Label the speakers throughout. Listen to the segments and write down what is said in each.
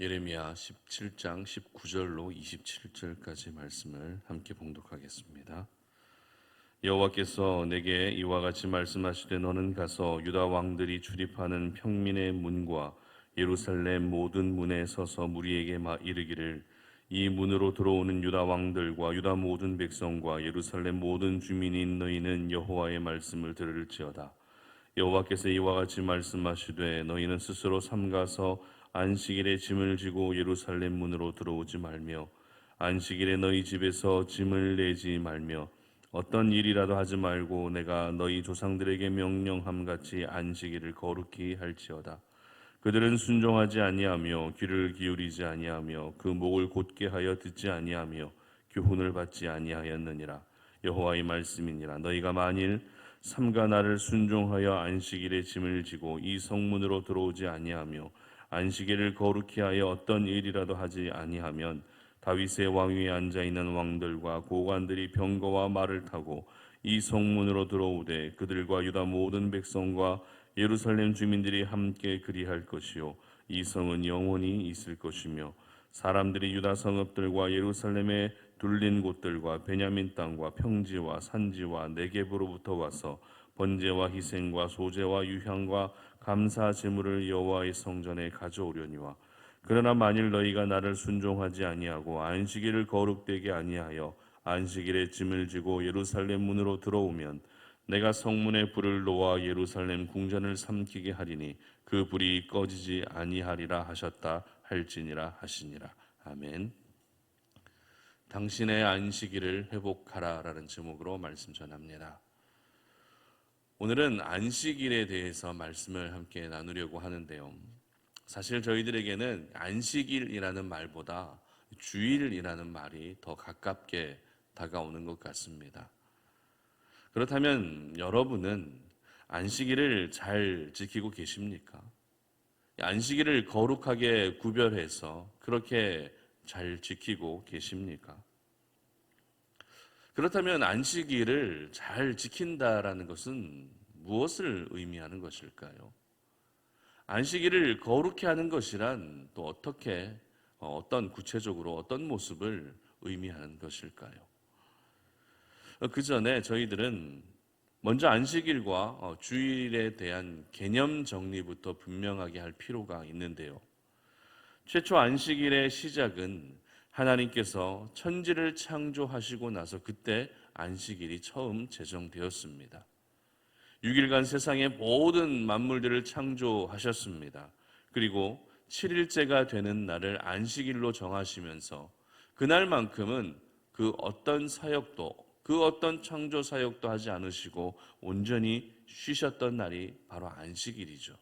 Speaker 1: 예레미야 17장 19절로 27절까지 말씀을 함께 봉독하겠습니다. 여호와께서 내게 이와 같이 말씀하시되 너는 가서 유다 왕들이 출입하는 평민의 문과 예루살렘 모든 문에 서서 무리에게 이르기를 이 문으로 들어오는 유다 왕들과 유다 모든 백성과 예루살렘 모든 주민인 너희는 여호와의 말씀을 들을지어다. 여호와께서 이와 같이 말씀하시되 너희는 스스로 삼가서 안식일에 짐을 지고 예루살렘 문으로 들어오지 말며 안식일에 너희 집에서 짐을 내지 말며 어떤 일이라도 하지 말고 내가 너희 조상들에게 명령함 같이 안식일을 거룩히 할지어다. 그들은 순종하지 아니하며 귀를 기울이지 아니하며 그 목을 곧게 하여 듣지 아니하며 교훈을 받지 아니하였느니라. 여호와의 말씀이니라. 너희가 만일 삼가 나를 순종하여 안식일에 짐을 지고 이 성문으로 들어오지 아니하며 안식일을 거룩히 하여 어떤 일이라도 하지 아니하면 다윗의 왕위에 앉아 있는 왕들과 고관들이 병거와 말을 타고 이 성문으로 들어오되 그들과 유다 모든 백성과 예루살렘 주민들이 함께 그리할 것이요 이 성은 영원히 있을 것이며 사람들이 유다 성읍들과 예루살렘의 둘린 곳들과 베냐민 땅과 평지와 산지와 네겝으로부터 와서 번제와 희생과 소제와 유향과 감사 제물을 여호와의 성전에 가져오려니와 그러나 만일 너희가 나를 순종하지 아니하고 안식일을 거룩되게 아니하여 안식일에 짐을 지고 예루살렘 문으로 들어오면 내가 성문에 불을 놓아 예루살렘 궁전을 삼키게 하리니 그 불이 꺼지지 아니하리라 하셨다 할지니라 하시니라. 아멘. 당신의 안식일을 회복하라라는 제목으로 말씀 전합니다. 오늘은 안식일에 대해서 말씀을 함께 나누려고 하는데요. 사실 저희들에게는 안식일이라는 말보다 주일이라는 말이 더 가깝게 다가오는 것 같습니다. 그렇다면 여러분은 안식일을 잘 지키고 계십니까? 안식일을 거룩하게 구별해서 그렇게 잘 지키고 계십니까? 그렇다면 안식일을 잘 지킨다라는 것은 무엇을 의미하는 것일까요? 안식일을 거룩히 하는 것이란 또 어떤 구체적으로 어떤 모습을 의미하는 것일까요? 그 전에 저희들은 먼저 안식일과 주일에 대한 개념 정리부터 분명하게 할 필요가 있는데요. 최초 안식일의 시작은 하나님께서 천지를 창조하시고 나서 그때 안식일이 처음 제정되었습니다. 6일간 세상의 모든 만물들을 창조하셨습니다. 그리고 7일째가 되는 날을 안식일로 정하시면서 그날만큼은 그 어떤 창조 사역도 하지 않으시고 온전히 쉬셨던 날이 바로 안식일이죠.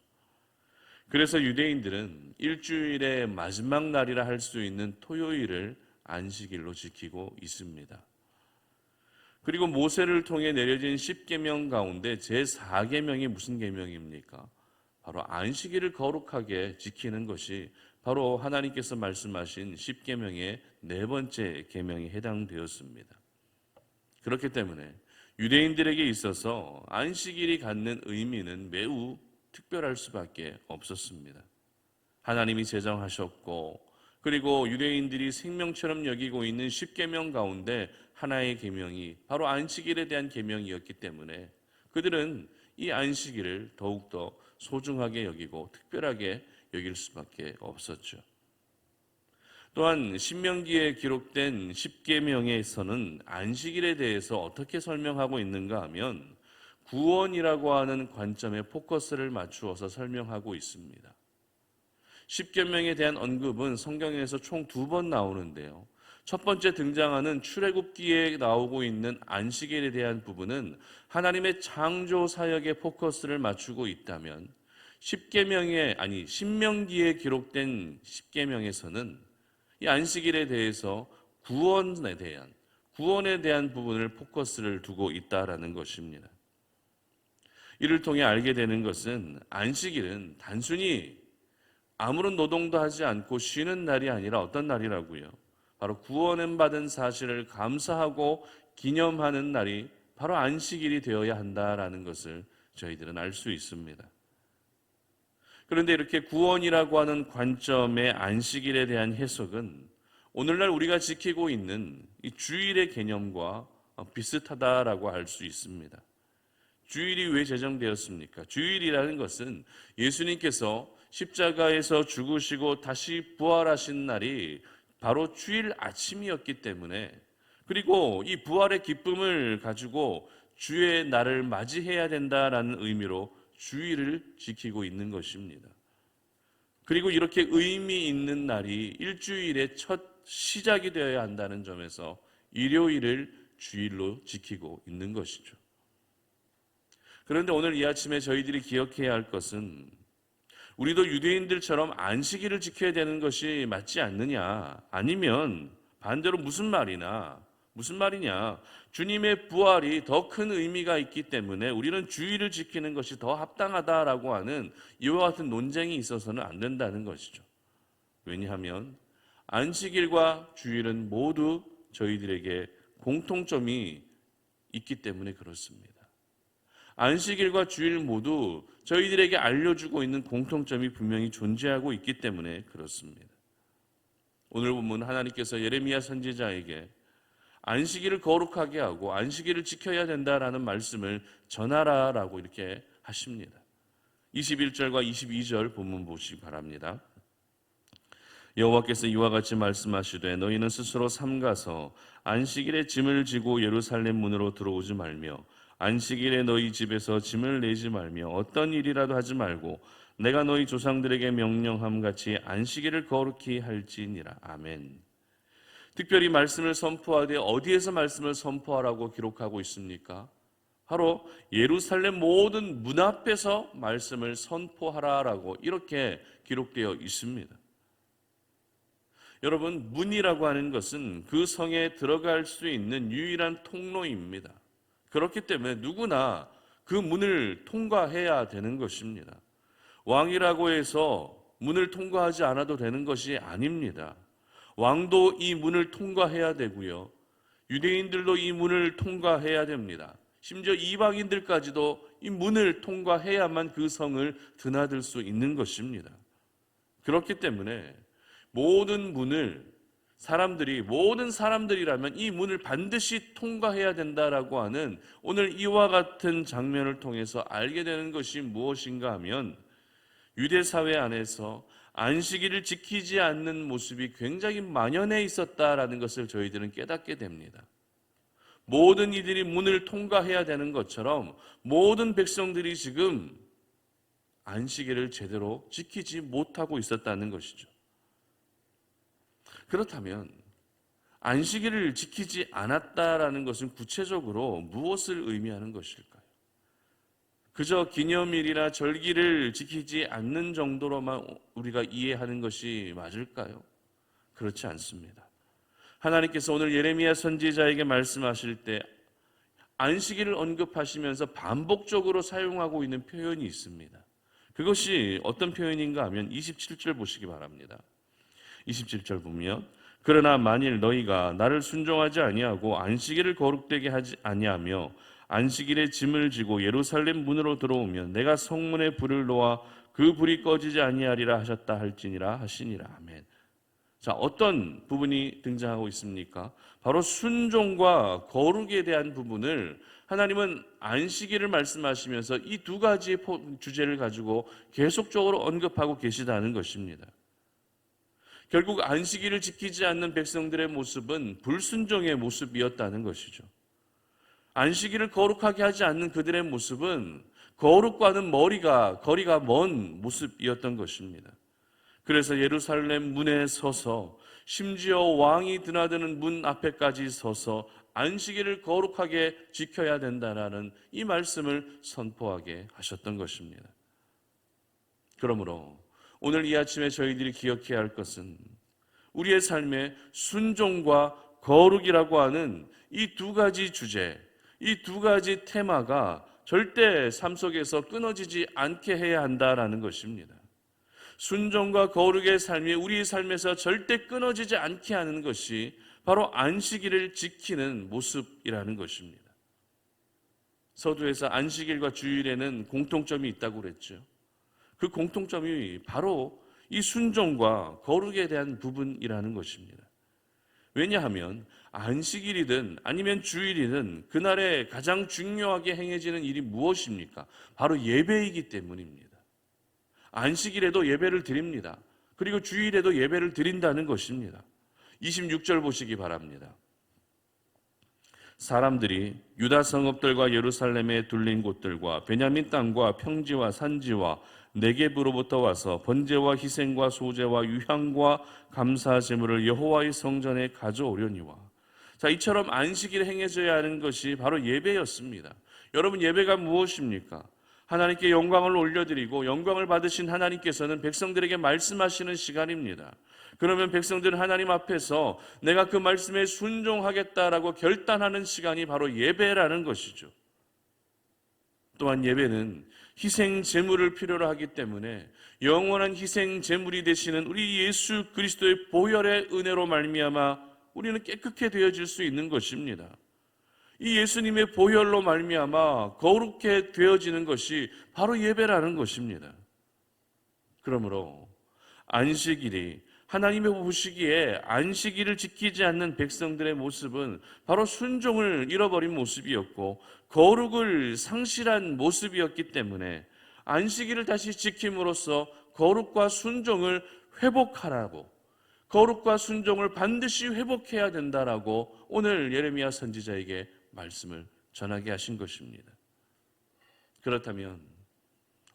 Speaker 1: 그래서 유대인들은 일주일의 마지막 날이라 할 수 있는 토요일을 안식일로 지키고 있습니다. 그리고 모세를 통해 내려진 10계명 가운데 제4계명이 무슨 계명입니까? 바로 안식일을 거룩하게 지키는 것이 바로 하나님께서 말씀하신 10계명의 네 번째 계명에 해당되었습니다. 그렇기 때문에 유대인들에게 있어서 안식일이 갖는 의미는 매우 특별할 수밖에 없었습니다. 하나님이 제정하셨고 그리고 유대인들이 생명처럼 여기고 있는 10계명 가운데 하나의 계명이 바로 안식일에 대한 계명이었기 때문에 그들은 이 안식일을 더욱더 소중하게 여기고 특별하게 여길 수밖에 없었죠. 또한 신명기에 기록된 10계명에서는 안식일에 대해서 어떻게 설명하고 있는가 하면 구원이라고 하는 관점에 포커스를 맞추어서 설명하고 있습니다. 10계명에 대한 언급은 성경에서 총 2번 나오는데요. 첫 번째 등장하는 출애굽기에 나오고 있는 안식일에 대한 부분은 하나님의 창조 사역에 포커스를 맞추고 있다면 신명기에 기록된 10계명에서는 이 안식일에 대해서 구원에 대한 부분을 포커스를 두고 있다라는 것입니다. 이를 통해 알게 되는 것은 안식일은 단순히 아무런 노동도 하지 않고 쉬는 날이 아니라 어떤 날이라고요? 바로 구원을 받은 사실을 감사하고 기념하는 날이 바로 안식일이 되어야 한다라는 것을 저희들은 알 수 있습니다. 그런데 이렇게 구원이라고 하는 관점의 안식일에 대한 해석은 오늘날 우리가 지키고 있는 이 주일의 개념과 비슷하다라고 할 수 있습니다. 주일이 왜 제정되었습니까? 주일이라는 것은 예수님께서 십자가에서 죽으시고 다시 부활하신 날이 바로 주일 아침이었기 때문에, 그리고 이 부활의 기쁨을 가지고 주의 날을 맞이해야 된다라는 의미로 주일을 지키고 있는 것입니다. 그리고 이렇게 의미 있는 날이 일주일의 첫 시작이 되어야 한다는 점에서 일요일을 주일로 지키고 있는 것이죠. 그런데 오늘 이 아침에 저희들이 기억해야 할 것은 우리도 유대인들처럼 안식일을 지켜야 되는 것이 맞지 않느냐, 아니면 반대로 무슨 말이냐, 주님의 부활이 더 큰 의미가 있기 때문에 우리는 주일을 지키는 것이 더 합당하다라고 하는 이와 같은 논쟁이 있어서는 안 된다는 것이죠. 왜냐하면 안식일과 주일은 모두 저희들에게 공통점이 있기 때문에 그렇습니다. 안식일과 주일 모두 저희들에게 알려주고 있는 공통점이 분명히 존재하고 있기 때문에 그렇습니다. 오늘 본문 하나님께서 예레미야 선지자에게 안식일을 거룩하게 하고 안식일을 지켜야 된다라는 말씀을 전하라라고 이렇게 하십니다. 21절과 22절 본문 보시기 바랍니다. 여호와께서 이와 같이 말씀하시되 너희는 스스로 삼가서 안식일에 짐을 지고 예루살렘 문으로 들어오지 말며 안식일에 너희 집에서 짐을 내지 말며 어떤 일이라도 하지 말고 내가 너희 조상들에게 명령함 같이 안식일을 거룩히 할지니라. 아멘. 특별히 말씀을 선포하되 어디에서 말씀을 선포하라고 기록하고 있습니까? 바로 예루살렘 모든 문 앞에서 말씀을 선포하라라고 이렇게 기록되어 있습니다. 여러분, 문이라고 하는 것은 그 성에 들어갈 수 있는 유일한 통로입니다. 그렇기 때문에 누구나 그 문을 통과해야 되는 것입니다. 왕이라고 해서 문을 통과하지 않아도 되는 것이 아닙니다. 왕도 이 문을 통과해야 되고요. 유대인들도 이 문을 통과해야 됩니다. 심지어 이방인들까지도 이 문을 통과해야만 그 성을 드나들 수 있는 것입니다. 그렇기 때문에 모든 사람들이라면 이 문을 반드시 통과해야 된다라고 하는 오늘 이와 같은 장면을 통해서 알게 되는 것이 무엇인가 하면 유대 사회 안에서 안식일을 지키지 않는 모습이 굉장히 만연해 있었다라는 것을 저희들은 깨닫게 됩니다. 모든 이들이 문을 통과해야 되는 것처럼 모든 백성들이 지금 안식일을 제대로 지키지 못하고 있었다는 것이죠. 그렇다면 안식일을 지키지 않았다라는 것은 구체적으로 무엇을 의미하는 것일까요? 그저 기념일이나 절기를 지키지 않는 정도로만 우리가 이해하는 것이 맞을까요? 그렇지 않습니다. 하나님께서 오늘 예레미야 선지자에게 말씀하실 때 안식일을 언급하시면서 반복적으로 사용하고 있는 표현이 있습니다. 그것이 어떤 표현인가 하면 27절 보시기 바랍니다. 27절 보면 그러나 만일 너희가 나를 순종하지 아니하고 안식일을 거룩되게 하지 아니하며 안식일에 짐을 지고 예루살렘 문으로 들어오면 내가 성문에 불을 놓아 그 불이 꺼지지 아니하리라 하셨다 할지니라 하시니라. 아멘. 자, 어떤 부분이 등장하고 있습니까? 바로 순종과 거룩에 대한 부분을 하나님은 안식일을 말씀하시면서 이 두 가지 주제를 가지고 계속적으로 언급하고 계시다는 것입니다. 결국 안식일을 지키지 않는 백성들의 모습은 불순종의 모습이었다는 것이죠. 안식일을 거룩하게 하지 않는 그들의 모습은 거룩과는 거리가 먼 모습이었던 것입니다. 그래서 예루살렘 문에 서서 심지어 왕이 드나드는 문 앞에까지 서서 안식일을 거룩하게 지켜야 된다라는 이 말씀을 선포하게 하셨던 것입니다. 그러므로 오늘 이 아침에 저희들이 기억해야 할 것은 우리의 삶의 순종과 거룩이라고 하는 이 두 가지 주제, 이 두 가지 테마가 절대 삶 속에서 끊어지지 않게 해야 한다라는 것입니다. 순종과 거룩의 삶이 우리 삶에서 절대 끊어지지 않게 하는 것이 바로 안식일을 지키는 모습이라는 것입니다. 서두에서 안식일과 주일에는 공통점이 있다고 그랬죠. 그 공통점이 바로 이 순종과 거룩에 대한 부분이라는 것입니다. 왜냐하면 안식일이든 아니면 주일이든 그날에 가장 중요하게 행해지는 일이 무엇입니까? 바로 예배이기 때문입니다. 안식일에도 예배를 드립니다. 그리고 주일에도 예배를 드린다는 것입니다. 26절 보시기 바랍니다. 사람들이 유다 성읍들과 예루살렘에 둘린 곳들과 베냐민 땅과 평지와 산지와 네겝으로부터 와서 번제와 희생과 소제와 유향과 감사 제물을 여호와의 성전에 가져오려니와. 자, 이처럼 안식일에 행해져야 하는 것이 바로 예배였습니다. 여러분, 예배가 무엇입니까? 하나님께 영광을 올려드리고 영광을 받으신 하나님께서는 백성들에게 말씀하시는 시간입니다. 그러면 백성들은 하나님 앞에서 내가 그 말씀에 순종하겠다라고 결단하는 시간이 바로 예배라는 것이죠. 또한 예배는 희생 제물을 필요로 하기 때문에 영원한 희생 제물이 되시는 우리 예수 그리스도의 보혈의 은혜로 말미암아 우리는 깨끗게 되어질 수 있는 것입니다. 이 예수님의 보혈로 말미암아 거룩게 되어지는 것이 바로 예배라는 것입니다. 그러므로 안식일이 하나님이 보시기에 안식일을 지키지 않는 백성들의 모습은 바로 순종을 잃어버린 모습이었고 거룩을 상실한 모습이었기 때문에 안식일을 다시 지킴으로써 거룩과 순종을 회복하라고, 거룩과 순종을 반드시 회복해야 된다라고 오늘 예레미야 선지자에게 말씀을 전하게 하신 것입니다. 그렇다면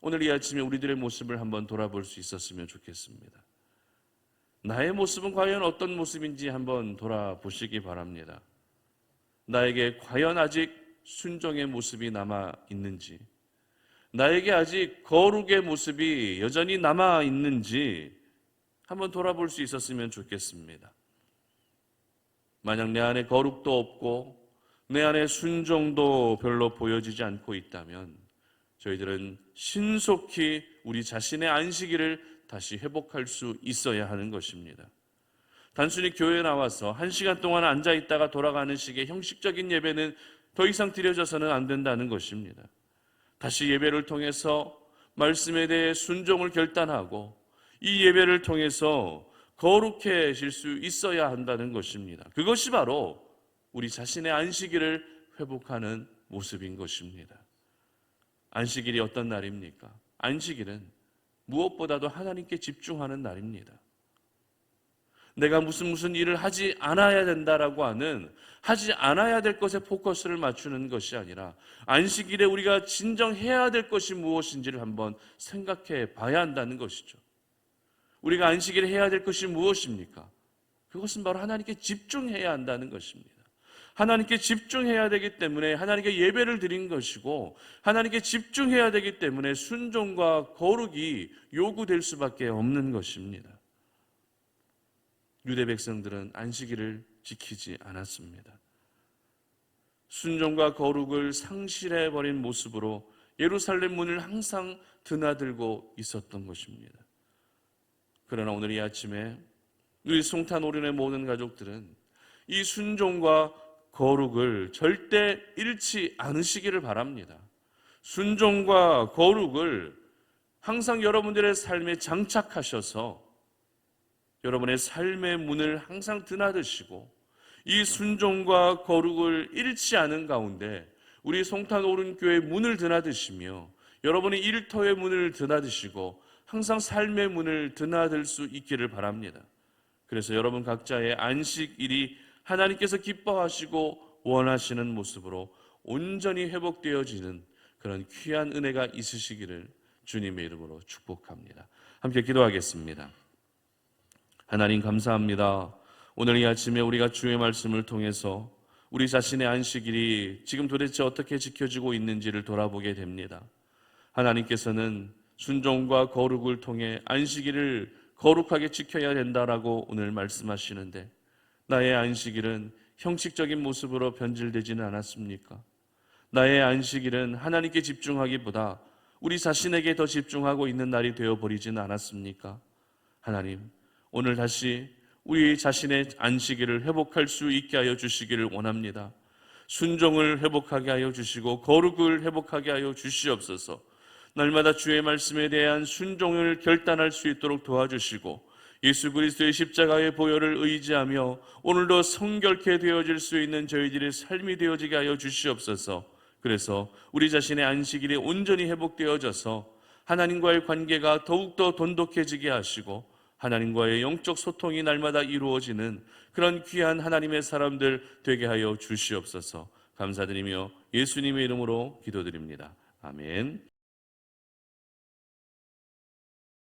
Speaker 1: 오늘 이 아침에 우리들의 모습을 한번 돌아볼 수 있었으면 좋겠습니다. 나의 모습은 과연 어떤 모습인지 한번 돌아보시기 바랍니다. 나에게 과연 아직 순종의 모습이 남아 있는지, 나에게 아직 거룩의 모습이 여전히 남아 있는지 한번 돌아볼 수 있었으면 좋겠습니다. 만약 내 안에 거룩도 없고 내 안에 순종도 별로 보여지지 않고 있다면 저희들은 신속히 우리 자신의 안식일을 다시 회복할 수 있어야 하는 것입니다. 단순히 교회에 나와서 1시간 동안 앉아있다가 돌아가는 식의 형식적인 예배는 더 이상 드려져서는 안 된다는 것입니다. 다시 예배를 통해서 말씀에 대해 순종을 결단하고 이 예배를 통해서 거룩해질 수 있어야 한다는 것입니다. 그것이 바로 우리 자신의 안식일을 회복하는 모습인 것입니다. 안식일이 어떤 날입니까? 안식일은 무엇보다도 하나님께 집중하는 날입니다. 내가 무슨 일을 하지 않아야 된다라고 하지 않아야 될 것에 포커스를 맞추는 것이 아니라 안식일에 우리가 진정해야 될 것이 무엇인지를 한번 생각해 봐야 한다는 것이죠. 우리가 안식일에 해야 될 것이 무엇입니까? 그것은 바로 하나님께 집중해야 한다는 것입니다. 하나님께 집중해야 되기 때문에 하나님께 예배를 드린 것이고 하나님께 집중해야 되기 때문에 순종과 거룩이 요구될 수밖에 없는 것입니다. 유대 백성들은 안식일을 지키지 않았습니다. 순종과 거룩을 상실해버린 모습으로 예루살렘 문을 항상 드나들고 있었던 것입니다. 그러나 오늘 이 아침에 우리 송탄오륜의 모든 가족들은 이 순종과 거룩을 절대 잃지 않으시기를 바랍니다. 순종과 거룩을 항상 여러분들의 삶에 장착하셔서 여러분의 삶의 문을 항상 드나드시고 이 순종과 거룩을 잃지 않은 가운데 우리 송탄오륜교회 문을 드나드시며 여러분의 일터의 문을 드나드시고 항상 삶의 문을 드나들 수 있기를 바랍니다. 그래서 여러분 각자의 안식일이 하나님께서 기뻐하시고 원하시는 모습으로 온전히 회복되어지는 그런 귀한 은혜가 있으시기를 주님의 이름으로 축복합니다. 함께 기도하겠습니다. 하나님 감사합니다. 오늘 이 아침에 우리가 주의 말씀을 통해서 우리 자신의 안식일이 지금 도대체 어떻게 지켜지고 있는지를 돌아보게 됩니다. 하나님께서는 순종과 거룩을 통해 안식일을 거룩하게 지켜야 된다라고 오늘 말씀하시는데 나의 안식일은 형식적인 모습으로 변질되지는 않았습니까? 나의 안식일은 하나님께 집중하기보다 우리 자신에게 더 집중하고 있는 날이 되어버리지는 않았습니까? 하나님, 오늘 다시 우리 자신의 안식일을 회복할 수 있게 하여 주시기를 원합니다. 순종을 회복하게 하여 주시고 거룩을 회복하게 하여 주시옵소서. 날마다 주의 말씀에 대한 순종을 결단할 수 있도록 도와주시고 예수 그리스도의 십자가의 보혈을 의지하며 오늘도 성결케 되어질 수 있는 저희들의 삶이 되어지게 하여 주시옵소서. 그래서 우리 자신의 안식일이 온전히 회복되어져서 하나님과의 관계가 더욱더 돈독해지게 하시고 하나님과의 영적 소통이 날마다 이루어지는 그런 귀한 하나님의 사람들 되게 하여 주시옵소서. 감사드리며 예수님의 이름으로 기도드립니다. 아멘.